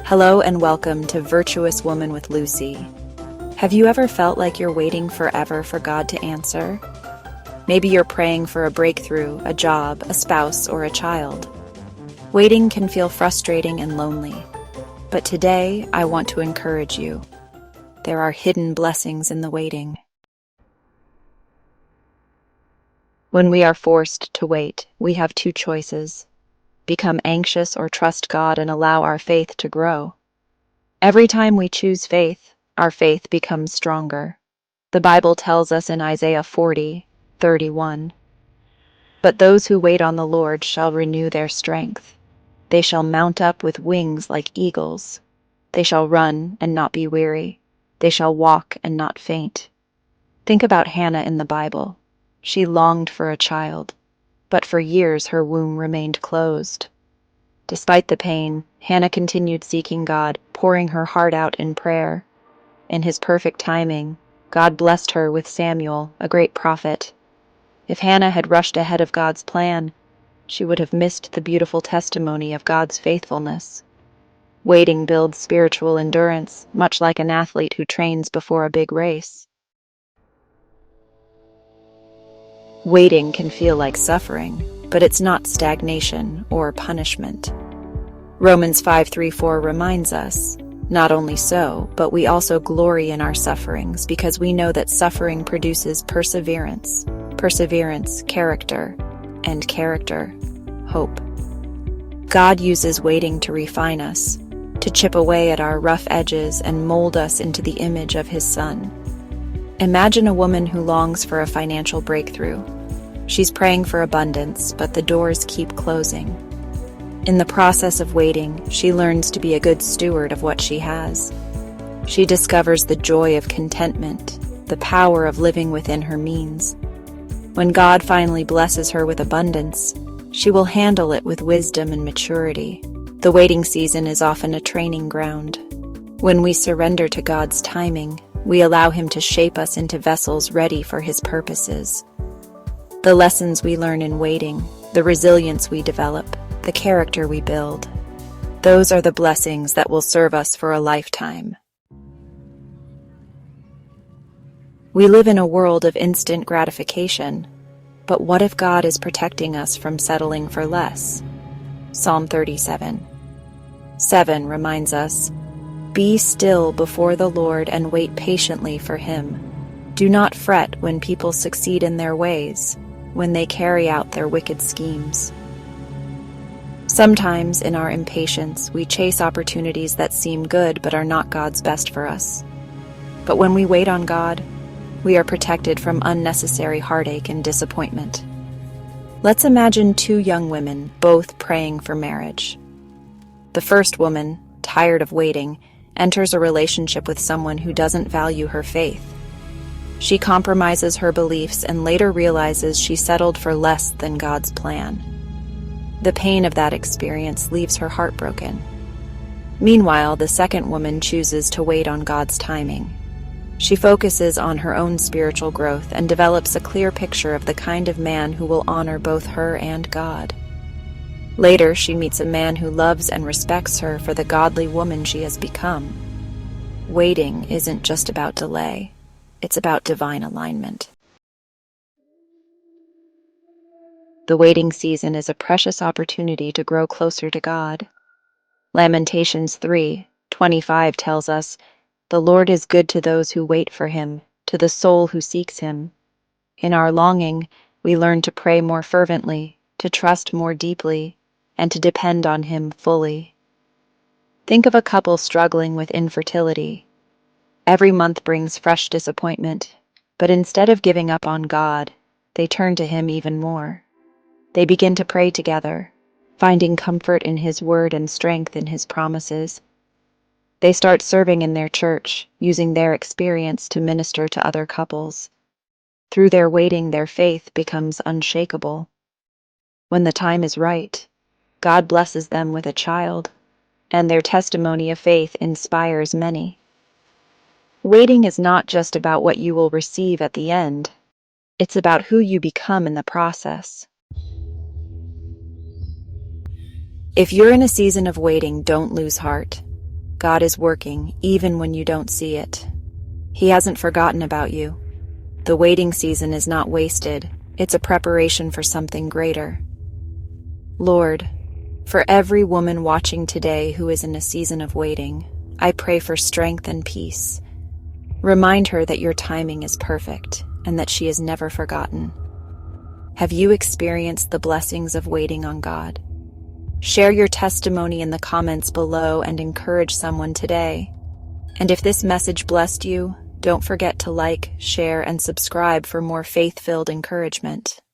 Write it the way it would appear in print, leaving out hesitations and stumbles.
Hello and welcome to Virtuous Woman with Lucy. Have you ever felt like you're waiting forever for God to answer? Maybe you're praying for a breakthrough, a job, a spouse, or a child. Waiting can feel frustrating and lonely. But today, I want to encourage you. There are hidden blessings in the waiting. When we are forced to wait, we have two choices: become anxious or trust God and allow our faith to grow. Every time we choose faith, our faith becomes stronger. The Bible tells us in Isaiah 40:31, "But those who wait on the Lord shall renew their strength. They shall mount up with wings like eagles. They shall run and not be weary. They shall walk and not faint." Think about Hannah in the Bible. She longed for a child, but for years her womb remained closed. Despite the pain, Hannah continued seeking God, pouring her heart out in prayer. In His perfect timing, God blessed her with Samuel, a great prophet. If Hannah had rushed ahead of God's plan, she would have missed the beautiful testimony of God's faithfulness. Waiting builds spiritual endurance, much like an athlete who trains before a big race. Waiting can feel like suffering, but it's not stagnation or punishment. Romans 5:3-4 reminds us, "Not only so, but we also glory in our sufferings, because we know that suffering produces perseverance, perseverance, character, and character, hope." God uses waiting to refine us, to chip away at our rough edges and mold us into the image of His Son. Imagine a woman who longs for a financial breakthrough. She's praying for abundance, but the doors keep closing. In the process of waiting, she learns to be a good steward of what she has. She discovers the joy of contentment, the power of living within her means. When God finally blesses her with abundance, she will handle it with wisdom and maturity. The waiting season is often a training ground. When we surrender to God's timing, we allow Him to shape us into vessels ready for His purposes. The lessons we learn in waiting, the resilience we develop, the character we build, those are the blessings that will serve us for a lifetime. We live in a world of instant gratification, but what if God is protecting us from settling for less? Psalm 37:7 reminds us, "Be still before the Lord and wait patiently for Him. Do not fret when people succeed in their ways, when they carry out their wicked schemes." Sometimes, in our impatience, we chase opportunities that seem good but are not God's best for us. But when we wait on God, we are protected from unnecessary heartache and disappointment. Let's imagine two young women, both praying for marriage. The first woman, tired of waiting, enters a relationship with someone who doesn't value her faith. She compromises her beliefs and later realizes she settled for less than God's plan. The pain of that experience leaves her heartbroken. Meanwhile, the second woman chooses to wait on God's timing. She focuses on her own spiritual growth and develops a clear picture of the kind of man who will honor both her and God. Later, she meets a man who loves and respects her for the godly woman she has become. Waiting isn't just about delay. It's about divine alignment. The waiting season is a precious opportunity to grow closer to God. Lamentations 3:25 tells us, "The Lord is good to those who wait for Him, to the soul who seeks Him." In our longing, we learn to pray more fervently, to trust more deeply, and to depend on Him fully. Think of a couple struggling with infertility. Every month brings fresh disappointment, but instead of giving up on God, they turn to Him even more. They begin to pray together, finding comfort in His word and strength in His promises. They start serving in their church, using their experience to minister to other couples. Through their waiting, their faith becomes unshakable. When the time is right, God blesses them with a child, and their testimony of faith inspires many. Waiting is not just about what you will receive at the end. It's about who you become in the process. If you're in a season of waiting, don't lose heart. God is working even when you don't see it. He hasn't forgotten about you. The waiting season is not wasted. It's a preparation for something greater. Lord, for every woman watching today who is in a season of waiting, I pray for strength and peace. Remind her that your timing is perfect and that she is never forgotten. Have you experienced the blessings of waiting on God? Share your testimony in the comments below and encourage someone today. And if this message blessed you, don't forget to like, share, and subscribe for more faith-filled encouragement.